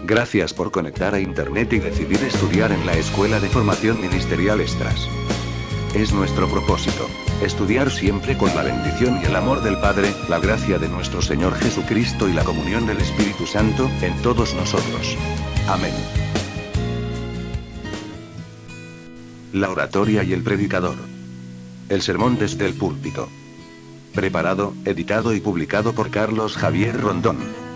Gracias por conectar a Internet y decidir estudiar en la Escuela de Formación Ministerial Estras. Es nuestro propósito, estudiar siempre con la bendición y el amor del Padre, la gracia de nuestro Señor Jesucristo y la comunión del Espíritu Santo, en todos nosotros. Amén. La oratoria y el predicador. El sermón desde el púlpito. Preparado, editado y publicado por Carlos Javier Rondón.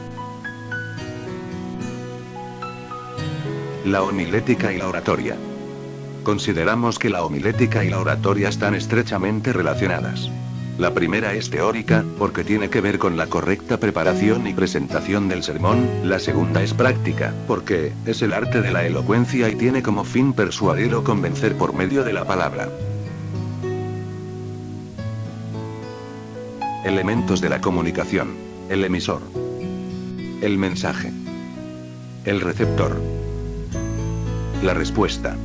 La homilética y la oratoria. Consideramos que la homilética y la oratoria están estrechamente relacionadas. La primera es teórica, porque tiene que ver con la correcta preparación y presentación del sermón; la segunda es práctica, porque es el arte de la elocuencia y tiene como fin persuadir o convencer por medio de la palabra. Elementos de la comunicación. El emisor. El mensaje. El receptor. La respuesta.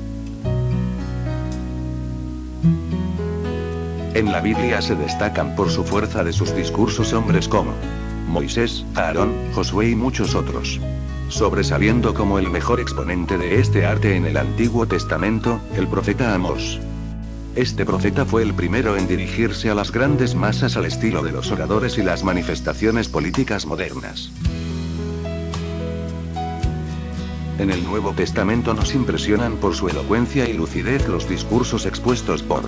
En la Biblia se destacan por su fuerza de sus discursos hombres como Moisés, Aarón, Josué y muchos otros. Sobresaliendo como el mejor exponente de este arte en el Antiguo Testamento, el profeta Amós. Este profeta fue el primero en dirigirse a las grandes masas al estilo de los oradores y las manifestaciones políticas modernas. En el Nuevo Testamento nos impresionan por su elocuencia y lucidez los discursos expuestos por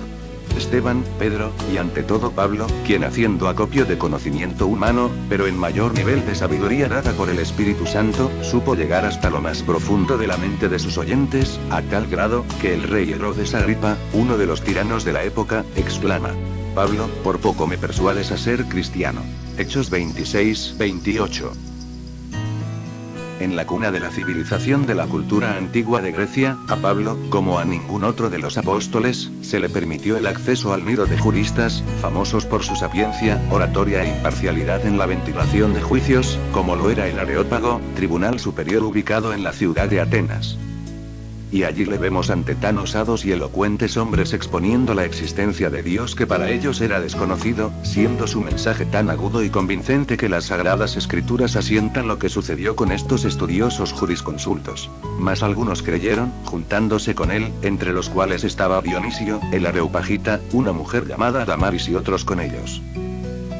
Esteban, Pedro, y ante todo Pablo, quien haciendo acopio de conocimiento humano, pero en mayor nivel de sabiduría dada por el Espíritu Santo, supo llegar hasta lo más profundo de la mente de sus oyentes, a tal grado, que el rey Herodes Agripa, uno de los tiranos de la época, exclama: Pablo, por poco me persuades a ser cristiano. Hechos 26-28. En la cuna de la civilización de la cultura antigua de Grecia, a Pablo, como a ningún otro de los apóstoles, se le permitió el acceso al nido de juristas, famosos por su sapiencia, oratoria e imparcialidad en la ventilación de juicios, como lo era el Areópago, tribunal superior ubicado en la ciudad de Atenas. Y allí le vemos ante tan osados y elocuentes hombres exponiendo la existencia de Dios que para ellos era desconocido, siendo su mensaje tan agudo y convincente que las sagradas escrituras asientan lo que sucedió con estos estudiosos jurisconsultos. Mas algunos creyeron, juntándose con él, entre los cuales estaba Dionisio, el Areopagita, una mujer llamada Damaris y otros con ellos.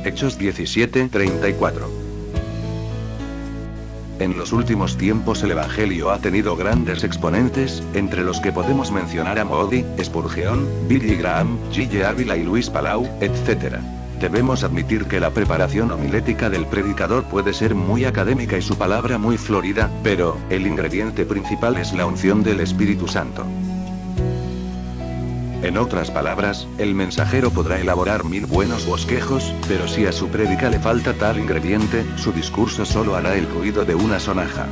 Hechos 17-34. En los últimos tiempos el Evangelio ha tenido grandes exponentes, entre los que podemos mencionar a Moody, Spurgeon, Billy Graham, G. Ávila y Luis Palau, etc. Debemos admitir que la preparación homilética del predicador puede ser muy académica y su palabra muy florida, pero el ingrediente principal es la unción del Espíritu Santo. En otras palabras, el mensajero podrá elaborar 1000 buenos bosquejos, pero si a su prédica le falta tal ingrediente, su discurso solo hará el ruido de una sonaja.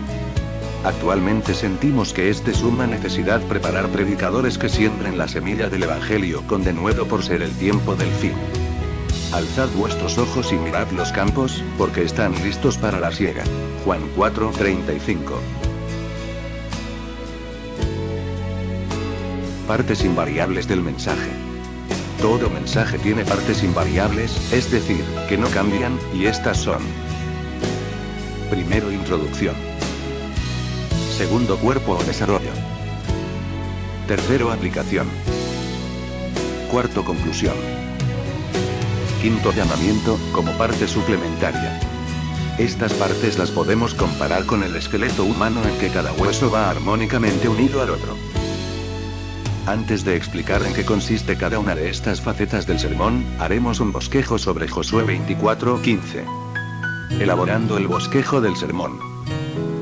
Actualmente sentimos que es de suma necesidad preparar predicadores que siembren la semilla del Evangelio con denuedo por ser el tiempo del fin. Alzad vuestros ojos y mirad los campos, porque están listos para la siega. Juan 4:35. Partes invariables del mensaje. Todo mensaje tiene partes invariables, es decir, que no cambian, y estas son: primero, introducción. Segundo, cuerpo o desarrollo. Tercero, aplicación. Cuarto, conclusión. Quinto, llamamiento, como parte suplementaria. Estas partes las podemos comparar con el esqueleto humano en que cada hueso va armónicamente unido al otro. Antes de explicar en qué consiste cada una de estas facetas del sermón, haremos un bosquejo sobre Josué 24:15. Elaborando el bosquejo del sermón.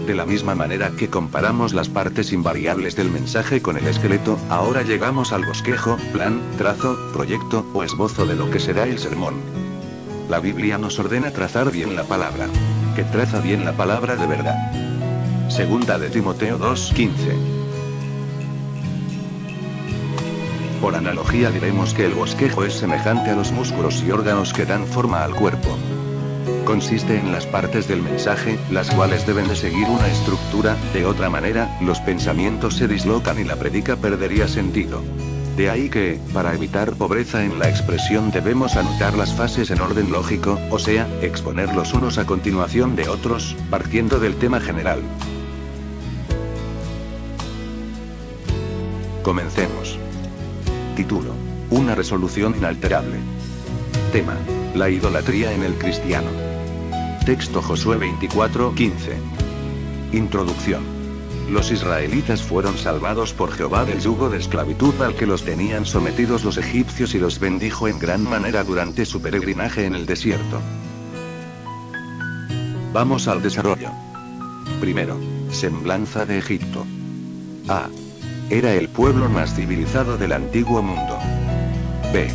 De la misma manera que comparamos las partes invariables del mensaje con el esqueleto, ahora llegamos al bosquejo, plan, trazo, proyecto o esbozo de lo que será el sermón. La Biblia nos ordena trazar bien la palabra. Que traza bien la palabra de verdad. Segunda de Timoteo 2:15. Por analogía diremos que el bosquejo es semejante a los músculos y órganos que dan forma al cuerpo. Consiste en las partes del mensaje, las cuales deben de seguir una estructura, de otra manera, los pensamientos se dislocan y la prédica perdería sentido. De ahí que, para evitar pobreza en la expresión, debemos anotar las fases en orden lógico, o sea, exponer los unos a continuación de otros, partiendo del tema general. Comencemos. Título: Una resolución inalterable. Tema: la idolatría en el cristiano. Texto: Josué 24:15. Introducción. Los israelitas fueron salvados por Jehová del yugo de esclavitud al que los tenían sometidos los egipcios y los bendijo en gran manera durante su peregrinaje en el desierto. Vamos al desarrollo. Primero, semblanza de Egipto. A. Era el pueblo más civilizado del antiguo mundo. B.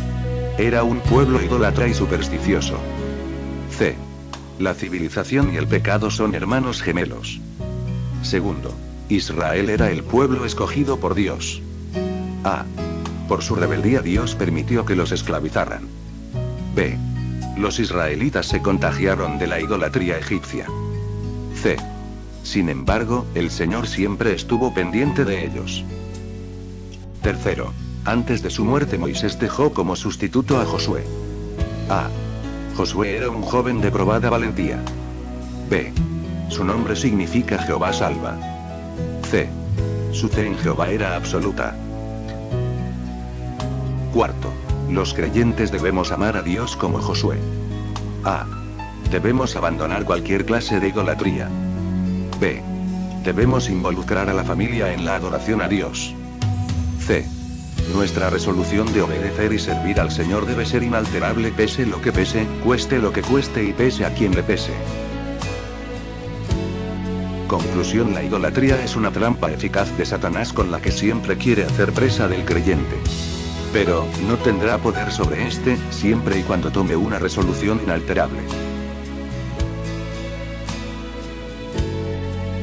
Era un pueblo idólatra y supersticioso. C. La civilización y el pecado son hermanos gemelos. Segundo, Israel era el pueblo escogido por Dios. A. Por su rebeldía Dios permitió que los esclavizaran. B. Los israelitas se contagiaron de la idolatría egipcia. C. Sin embargo, el Señor siempre estuvo pendiente de ellos. Tercero, antes de su muerte Moisés dejó como sustituto a Josué. A. Josué era un joven de probada valentía. B. Su nombre significa Jehová salva. C. Su fe en Jehová era absoluta. Cuarto, los creyentes debemos amar a Dios como Josué. A. Debemos abandonar cualquier clase de idolatría. B. Debemos involucrar a la familia en la adoración a Dios. C. Nuestra resolución de obedecer y servir al Señor debe ser inalterable pese lo que pese, cueste lo que cueste y pese a quien le pese. Conclusión: la idolatría es una trampa eficaz de Satanás con la que siempre quiere hacer presa del creyente. Pero, no tendrá poder sobre este, siempre y cuando tome una resolución inalterable.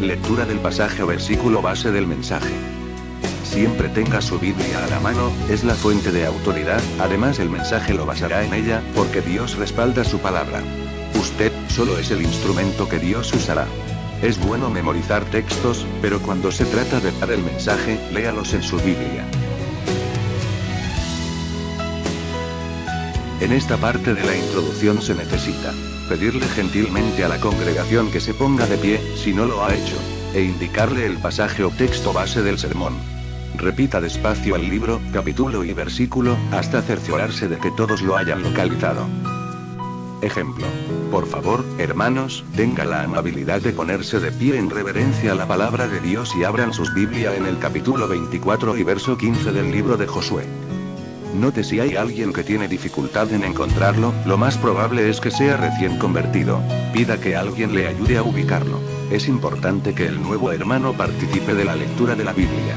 Lectura del pasaje o versículo base del mensaje. Siempre tenga su Biblia a la mano, es la fuente de autoridad, además el mensaje lo basará en ella, porque Dios respalda su palabra. Usted, solo es el instrumento que Dios usará. Es bueno memorizar textos, pero cuando se trata de dar el mensaje, léalos en su Biblia. En esta parte de la introducción se necesita pedirle gentilmente a la congregación que se ponga de pie, si no lo ha hecho, e indicarle el pasaje o texto base del sermón. Repita despacio el libro, capítulo y versículo, hasta cerciorarse de que todos lo hayan localizado. Ejemplo: por favor, hermanos, tenga la amabilidad de ponerse de pie en reverencia a la palabra de Dios y abran sus Biblia en el capítulo 24 y verso 15 del libro de Josué. Note si hay alguien que tiene dificultad en encontrarlo, lo más probable es que sea recién convertido. Pida que alguien le ayude a ubicarlo. Es importante que el nuevo hermano participe de la lectura de la Biblia.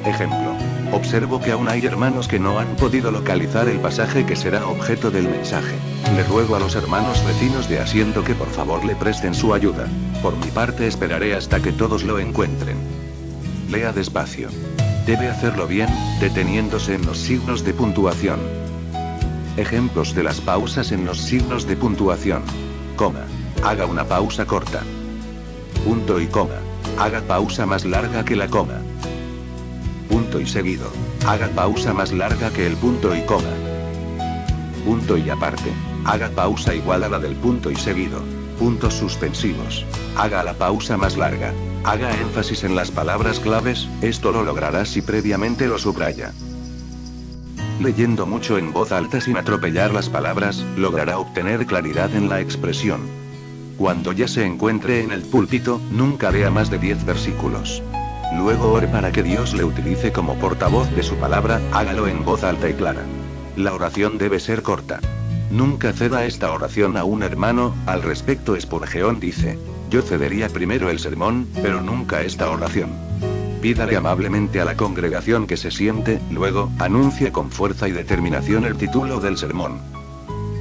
Ejemplo: observo que aún hay hermanos que no han podido localizar el pasaje que será objeto del mensaje. Le ruego a los hermanos vecinos de asiento que por favor le presten su ayuda. Por mi parte esperaré hasta que todos lo encuentren. Lea despacio. Debe hacerlo bien, deteniéndose en los signos de puntuación. Ejemplos de las pausas en los signos de puntuación. Coma. Haga una pausa corta. Punto y coma. Haga pausa más larga que la coma. Punto y seguido. Haga pausa más larga que el punto y coma. Punto y aparte. Haga pausa igual a la del punto y seguido. Puntos suspensivos. Haga la pausa más larga. Haga énfasis en las palabras claves, esto lo logrará si previamente lo subraya. Leyendo mucho en voz alta sin atropellar las palabras, logrará obtener claridad en la expresión. Cuando ya se encuentre en el púlpito, nunca lea más de 10 versículos. Luego ore para que Dios le utilice como portavoz de su palabra, hágalo en voz alta y clara. La oración debe ser corta. Nunca ceda esta oración a un hermano. Al respecto Spurgeon dice: yo cedería primero el sermón, pero nunca esta oración. Pídale amablemente a la congregación que se siente, luego, anuncie con fuerza y determinación el título del sermón.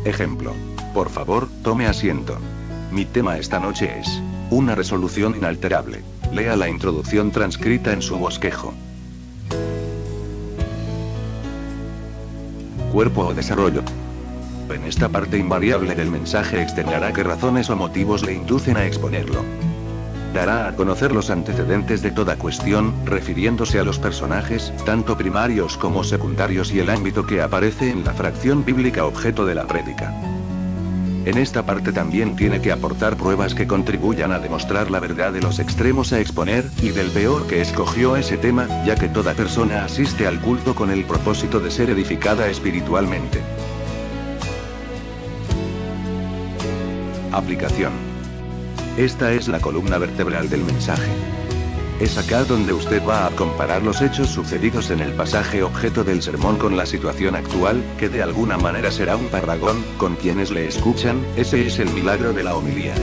Ejemplo: por favor, tome asiento. Mi tema esta noche es una resolución inalterable. Lea la introducción transcrita en su bosquejo. Cuerpo o desarrollo. En esta parte invariable del mensaje externará qué razones o motivos le inducen a exponerlo. Dará a conocer los antecedentes de toda cuestión, refiriéndose a los personajes, tanto primarios como secundarios y el ámbito que aparece en la fracción bíblica objeto de la prédica. En esta parte también tiene que aportar pruebas que contribuyan a demostrar la verdad de los extremos a exponer, y del peor que escogió ese tema, ya que toda persona asiste al culto con el propósito de ser edificada espiritualmente. Aplicación. Esta es la columna vertebral del mensaje. Es acá donde usted va a comparar los hechos sucedidos en el pasaje objeto del sermón con la situación actual, que de alguna manera será un parragón, con quienes le escuchan. Ese es el milagro de la homilía.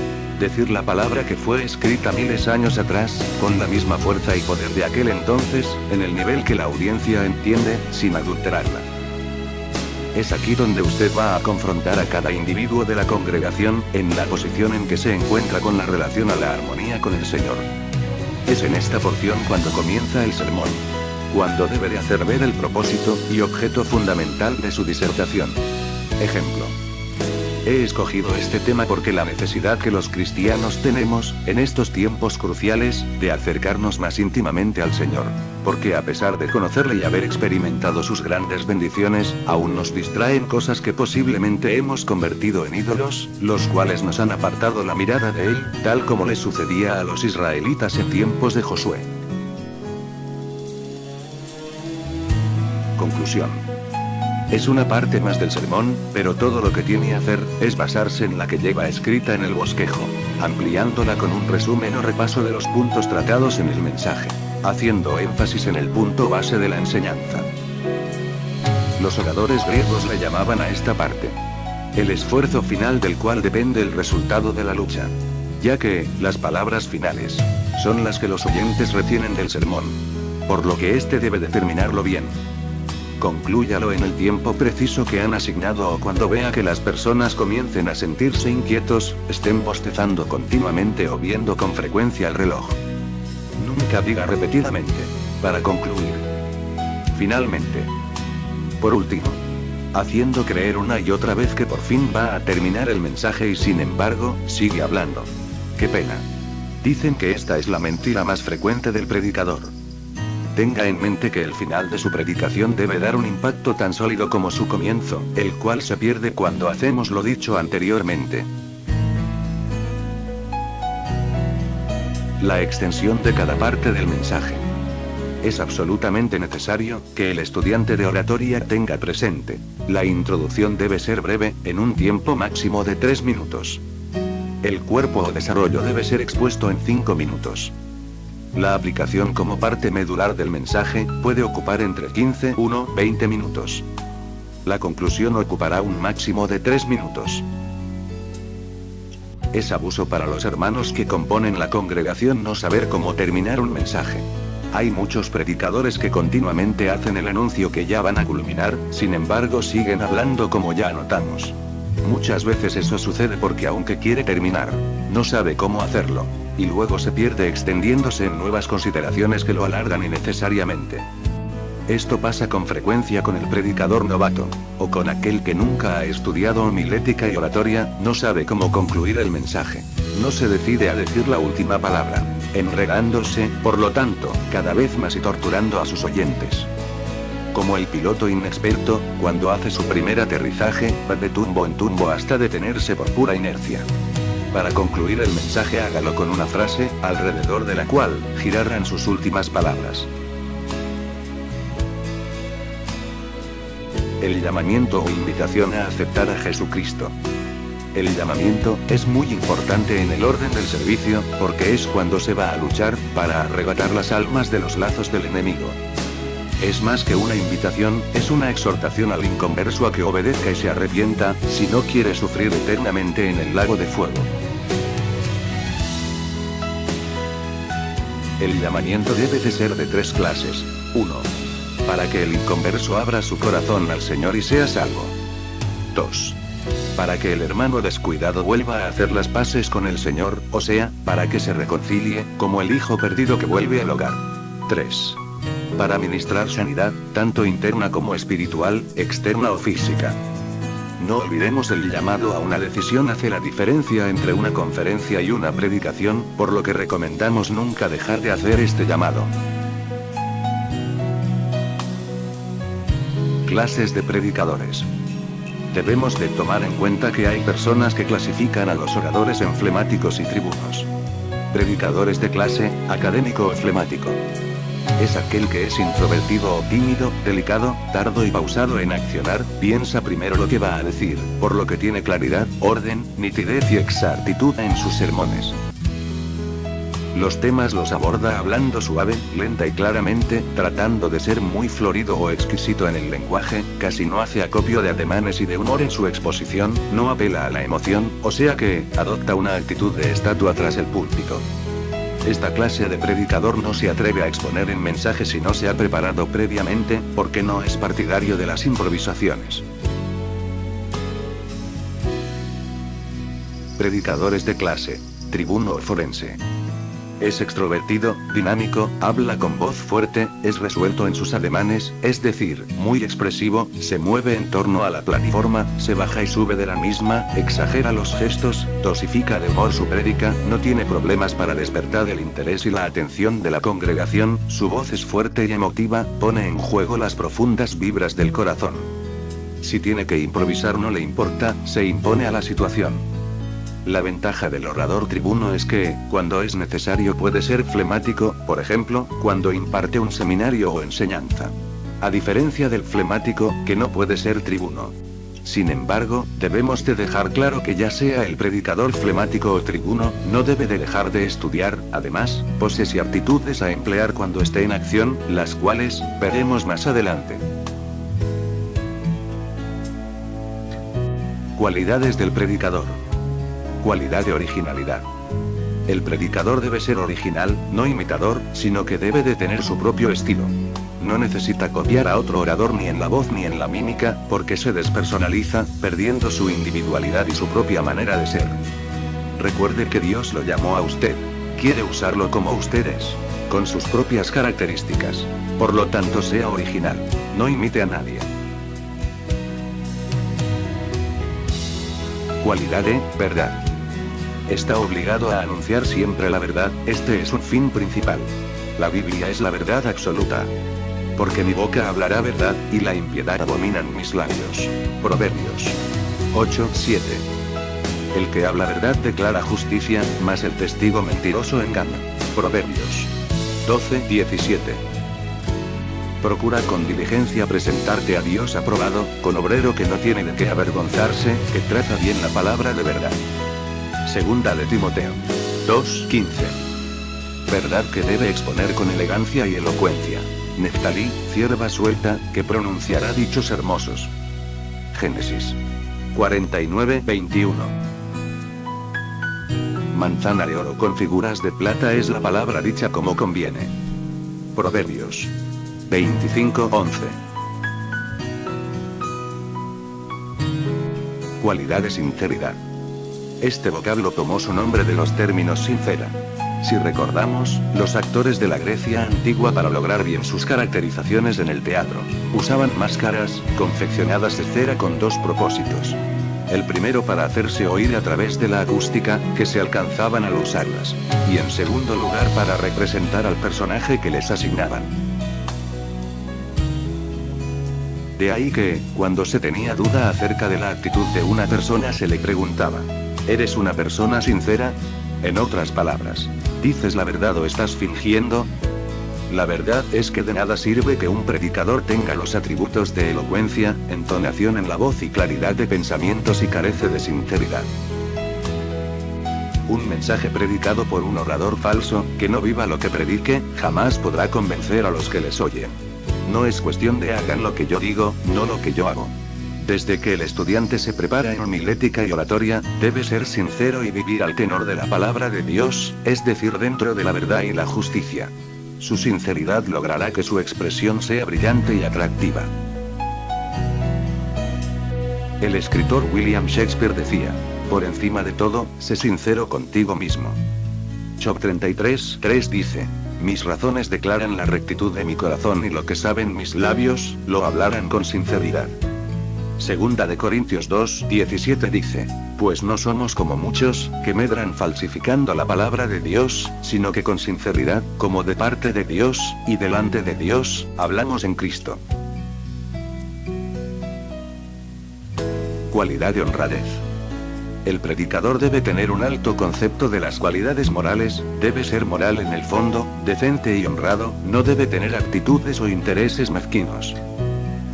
Decir la palabra que fue escrita miles años atrás, con la misma fuerza y poder de aquel entonces, en el nivel que la audiencia entiende, sin adulterarla. Es aquí donde usted va a confrontar a cada individuo de la congregación, en la posición en que se encuentra con la relación a la armonía con el Señor. Es en esta porción cuando comienza el sermón. Cuando debe de hacer ver el propósito y objeto fundamental de su disertación. Ejemplo. He escogido este tema porque la necesidad que los cristianos tenemos, en estos tiempos cruciales, de acercarnos más íntimamente al Señor. Porque a pesar de conocerle y haber experimentado sus grandes bendiciones, aún nos distraen cosas que posiblemente hemos convertido en ídolos, los cuales nos han apartado la mirada de Él, tal como le sucedía a los israelitas en tiempos de Josué. Conclusión. Es una parte más del sermón, pero todo lo que tiene que hacer, es basarse en la que lleva escrita en el bosquejo, ampliándola con un resumen o repaso de los puntos tratados en el mensaje, haciendo énfasis en el punto base de la enseñanza. Los oradores griegos le llamaban a esta parte el esfuerzo final, del cual depende el resultado de la lucha. Ya que, las palabras finales, son las que los oyentes retienen del sermón. Por lo que éste debe determinarlo bien. Conclúyalo en el tiempo preciso que han asignado, o cuando vea que las personas comiencen a sentirse inquietos, estén bostezando continuamente o viendo con frecuencia el reloj. Nunca diga repetidamente, para concluir. Finalmente. Por último. Haciendo creer una y otra vez que por fin va a terminar el mensaje y sin embargo, sigue hablando. ¡Qué pena! Dicen que esta es la mentira más frecuente del predicador. Tenga en mente que el final de su predicación debe dar un impacto tan sólido como su comienzo, el cual se pierde cuando hacemos lo dicho anteriormente. La extensión de cada parte del mensaje. Es absolutamente necesario que el estudiante de oratoria tenga presente. La introducción debe ser breve, en un tiempo máximo de 3 minutos. El cuerpo o desarrollo debe ser expuesto en 5 minutos. La aplicación como parte medular del mensaje, puede ocupar entre 15 y 20 minutos. La conclusión ocupará un máximo de 3 minutos. Es abuso para los hermanos que componen la congregación no saber cómo terminar un mensaje. Hay muchos predicadores que continuamente hacen el anuncio que ya van a culminar, sin embargo siguen hablando como ya notamos. Muchas veces eso sucede porque aunque quiere terminar, no sabe cómo hacerlo. Y luego se pierde extendiéndose en nuevas consideraciones que lo alargan innecesariamente. Esto pasa con frecuencia con el predicador novato, o con aquel que nunca ha estudiado homilética y oratoria, no sabe cómo concluir el mensaje. No se decide a decir la última palabra, enredándose, por lo tanto, cada vez más y torturando a sus oyentes. Como el piloto inexperto, cuando hace su primer aterrizaje, va de tumbo en tumbo hasta detenerse por pura inercia. Para concluir el mensaje hágalo con una frase, alrededor de la cual girarán sus últimas palabras. El llamamiento o invitación a aceptar a Jesucristo. El llamamiento es muy importante en el orden del servicio, porque es cuando se va a luchar para arrebatar las almas de los lazos del enemigo. Es más que una invitación, es una exhortación al inconverso a que obedezca y se arrepienta, si no quiere sufrir eternamente en el lago de fuego. El llamamiento debe de ser de 3 clases. 1. Para que el inconverso abra su corazón al Señor y sea salvo. 2. Para que el hermano descuidado vuelva a hacer las paces con el Señor, o sea, para que se reconcilie, como el hijo perdido que vuelve al hogar. 3. Para ministrar sanidad, tanto interna como espiritual, externa o física. No olvidemos el llamado a una decisión hace la diferencia entre una conferencia y una predicación, por lo que recomendamos nunca dejar de hacer este llamado. Clases de predicadores. Debemos de tomar en cuenta que hay personas que clasifican a los oradores en flemáticos y tribunos. Predicadores de clase, académico o flemático. Es aquel que es introvertido o tímido, delicado, tardo y pausado en accionar, piensa primero lo que va a decir, por lo que tiene claridad, orden, nitidez y exactitud en sus sermones. Los temas los aborda hablando suave, lenta y claramente, tratando de ser muy florido o exquisito en el lenguaje, casi no hace acopio de ademanes y de humor en su exposición, no apela a la emoción, o sea que, adopta una actitud de estatua tras el púlpito. Esta clase de predicador no se atreve a exponer en mensaje si no se ha preparado previamente, porque no es partidario de las improvisaciones. Predicadores de clase, tribuno o forense. Es extrovertido, dinámico, habla con voz fuerte, es resuelto en sus ademanes, es decir, muy expresivo, se mueve en torno a la plataforma, se baja y sube de la misma, exagera los gestos, dosifica de humor su prédica, no tiene problemas para despertar el interés y la atención de la congregación, su voz es fuerte y emotiva, pone en juego las profundas vibras del corazón. Si tiene que improvisar no le importa, se impone a la situación. La ventaja del orador tribuno es que, cuando es necesario puede ser flemático, por ejemplo, cuando imparte un seminario o enseñanza. A diferencia del flemático, que no puede ser tribuno. Sin embargo, debemos de dejar claro que ya sea el predicador flemático o tribuno, no debe de dejar de estudiar, además, poses y aptitudes a emplear cuando esté en acción, las cuales, veremos más adelante. Cualidades del predicador. Cualidad de originalidad. El predicador debe ser original, no imitador, sino que debe de tener su propio estilo. No necesita copiar a otro orador ni en la voz ni en la mímica, porque se despersonaliza, perdiendo su individualidad y su propia manera de ser. Recuerde que Dios lo llamó a usted. Quiere usarlo como usted es, con sus propias características. Por lo tanto, sea original. No imite a nadie. Cualidad de verdad. Está obligado a anunciar siempre la verdad, este es un fin principal. La Biblia es la verdad absoluta. Porque mi boca hablará verdad, y la impiedad abominan mis labios. Proverbios 8:7. El que habla verdad declara justicia, mas el testigo mentiroso engaña. Proverbios 12:17. Procura con diligencia presentarte a Dios aprobado, con obrero que no tiene de qué avergonzarse, que traza bien la palabra de verdad. Segunda de Timoteo 2:15. Verdad que debe exponer con elegancia y elocuencia. Neftalí, cierva suelta, que pronunciará dichos hermosos. Génesis 49:21. Manzana de oro con figuras de plata es la palabra dicha como conviene. Proverbios 25:11. Cualidad de sinceridad. Este vocablo tomó su nombre de los términos sincera. Si recordamos, los actores de la Grecia antigua para lograr bien sus caracterizaciones en el teatro, usaban máscaras, confeccionadas de cera con dos propósitos. El primero para hacerse oír a través de la acústica, que se alcanzaban al usarlas. Y en segundo lugar para representar al personaje que les asignaban. De ahí que, cuando se tenía duda acerca de la actitud de una persona se le preguntaba: ¿eres una persona sincera? En otras palabras, ¿dices la verdad o estás fingiendo? La verdad es que de nada sirve que un predicador tenga los atributos de elocuencia, entonación en la voz y claridad de pensamiento si carece de sinceridad. Un mensaje predicado por un orador falso, que no viva lo que predique, jamás podrá convencer a los que les oyen. No es cuestión de hagan lo que yo digo, no lo que yo hago. Desde que el estudiante se prepara en homilética y oratoria, debe ser sincero y vivir al tenor de la palabra de Dios, es decir, dentro de la verdad y la justicia. Su sinceridad logrará que su expresión sea brillante y atractiva. El escritor William Shakespeare decía: por encima de todo, sé sincero contigo mismo. Job 33:3 dice: mis razones declaran la rectitud de mi corazón y lo que saben mis labios, lo hablarán con sinceridad. Segunda de Corintios 2:17 dice: pues no somos como muchos, que medran falsificando la palabra de Dios, sino que con sinceridad, como de parte de Dios, y delante de Dios, hablamos en Cristo. Cualidad de honradez. El predicador debe tener un alto concepto de las cualidades morales, debe ser moral en el fondo, decente y honrado, no debe tener actitudes o intereses mezquinos.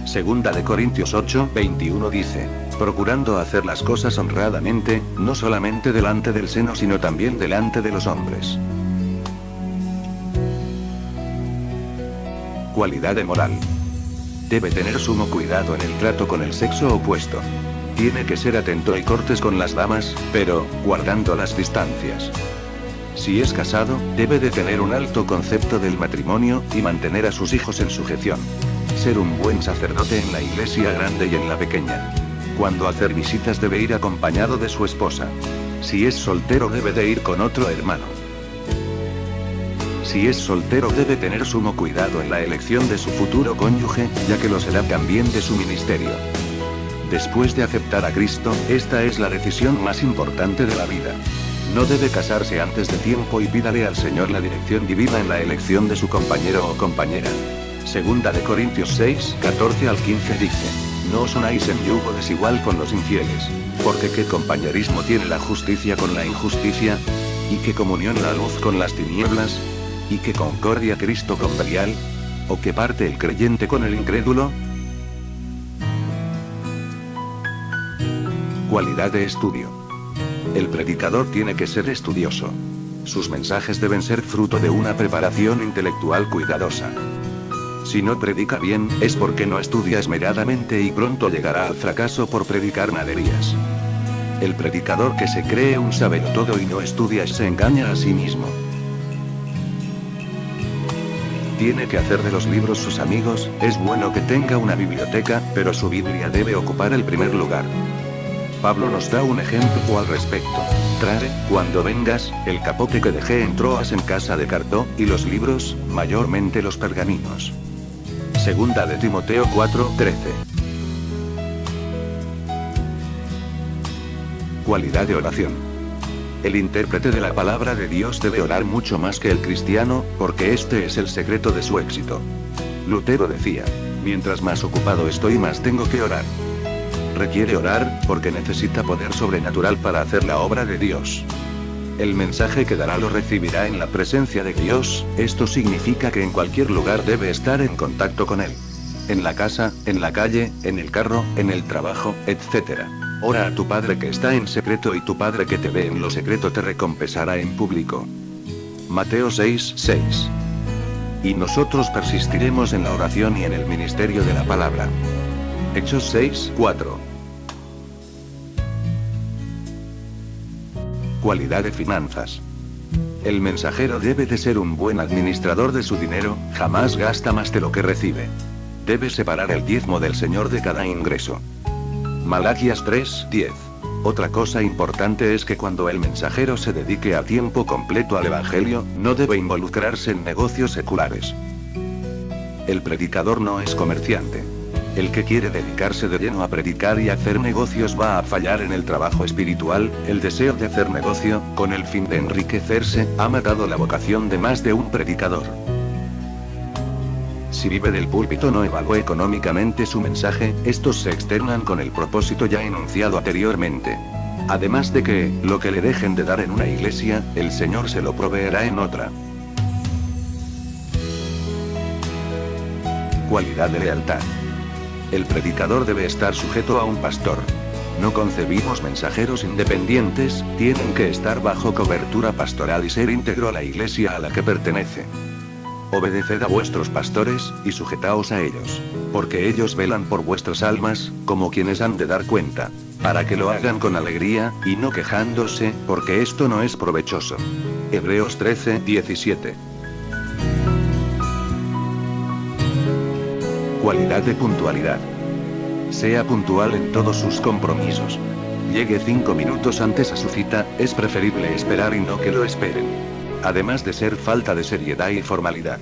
Segunda de Corintios 8:21 dice, procurando hacer las cosas honradamente, no solamente delante del seno sino también delante de los hombres. Cualidad de moral. Debe tener sumo cuidado en el trato con el sexo opuesto. Tiene que ser atento y cortés con las damas, pero, guardando las distancias. Si es casado, debe de tener un alto concepto del matrimonio, y mantener a sus hijos en sujeción. Ser un buen sacerdote en la iglesia grande y en la pequeña. Cuando hacer visitas debe ir acompañado de su esposa. Si es soltero debe de ir con otro hermano. Si es soltero debe tener sumo cuidado en la elección de su futuro cónyuge, ya que lo será también de su ministerio. Después de aceptar a Cristo, esta es la decisión más importante de la vida. No debe casarse antes de tiempo y pídale al Señor la dirección divina en la elección de su compañero o compañera. Segunda de Corintios 6:14 al 15 dice, no os unáis en yugo desigual con los infieles, porque qué compañerismo tiene la justicia con la injusticia, y qué comunión la luz con las tinieblas, y qué concordia Cristo con Belial, o qué parte el creyente con el incrédulo. Cualidad de estudio. El predicador tiene que ser estudioso. Sus mensajes deben ser fruto de una preparación intelectual cuidadosa. Si no predica bien, es porque no estudia esmeradamente y pronto llegará al fracaso por predicar naderías. El predicador que se cree un sabelotodo y no estudia se engaña a sí mismo. Tiene que hacer de los libros sus amigos, es bueno que tenga una biblioteca, pero su Biblia debe ocupar el primer lugar. Pablo nos da un ejemplo al respecto. Trae, cuando vengas, el capote que dejé en Troas en casa de Cartó, y los libros, mayormente los pergaminos. Segunda de Timoteo 4:13. Cualidad de oración. El intérprete de la palabra de Dios debe orar mucho más que el cristiano, porque este es el secreto de su éxito. Lutero decía, mientras más ocupado estoy más tengo que orar. Requiere orar, porque necesita poder sobrenatural para hacer la obra de Dios. El mensaje que dará lo recibirá en la presencia de Dios, esto significa que en cualquier lugar debe estar en contacto con Él. En la casa, en la calle, en el carro, en el trabajo, etc. Ora a tu Padre que está en secreto y tu Padre que te ve en lo secreto te recompensará en público. Mateo 6:6. Y nosotros persistiremos en la oración y en el ministerio de la palabra. Hechos 6:4. Cualidad de finanzas. El mensajero debe de ser un buen administrador de su dinero, jamás gasta más de lo que recibe. Debe separar el diezmo del Señor de cada ingreso. Malaquías 3:10. Otra cosa importante es que cuando el mensajero se dedique a tiempo completo al Evangelio, no debe involucrarse en negocios seculares. El predicador no es comerciante. El que quiere dedicarse de lleno a predicar y hacer negocios va a fallar en el trabajo espiritual. El deseo de hacer negocio, con el fin de enriquecerse, ha matado la vocación de más de un predicador. Si vive del púlpito no evalúa económicamente su mensaje, estos se externan con el propósito ya enunciado anteriormente. Además de que, lo que le dejen de dar en una iglesia, el Señor se lo proveerá en otra. Cualidad de lealtad. El predicador debe estar sujeto a un pastor. No concebimos mensajeros independientes, tienen que estar bajo cobertura pastoral y ser íntegro a la iglesia a la que pertenece. Obedeced a vuestros pastores, y sujetaos a ellos. Porque ellos velan por vuestras almas, como quienes han de dar cuenta. Para que lo hagan con alegría, y no quejándose, porque esto no es provechoso. Hebreos 13:17. Cualidad de puntualidad. Sea puntual en todos sus compromisos. Llegue 5 minutos antes a su cita, es preferible esperar y no que lo esperen. Además de ser falta de seriedad y formalidad.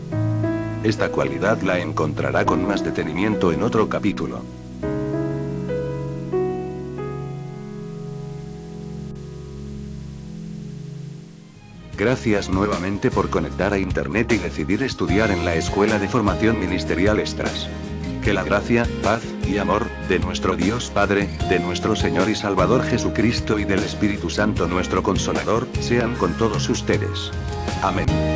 Esta cualidad la encontrará con más detenimiento en otro capítulo. Gracias nuevamente por conectar a Internet y decidir estudiar en la Escuela de Formación Ministerial Estras. Que la gracia, paz y amor de nuestro Dios Padre, de nuestro Señor y Salvador Jesucristo y del Espíritu Santo nuestro Consolador, sean con todos ustedes. Amén.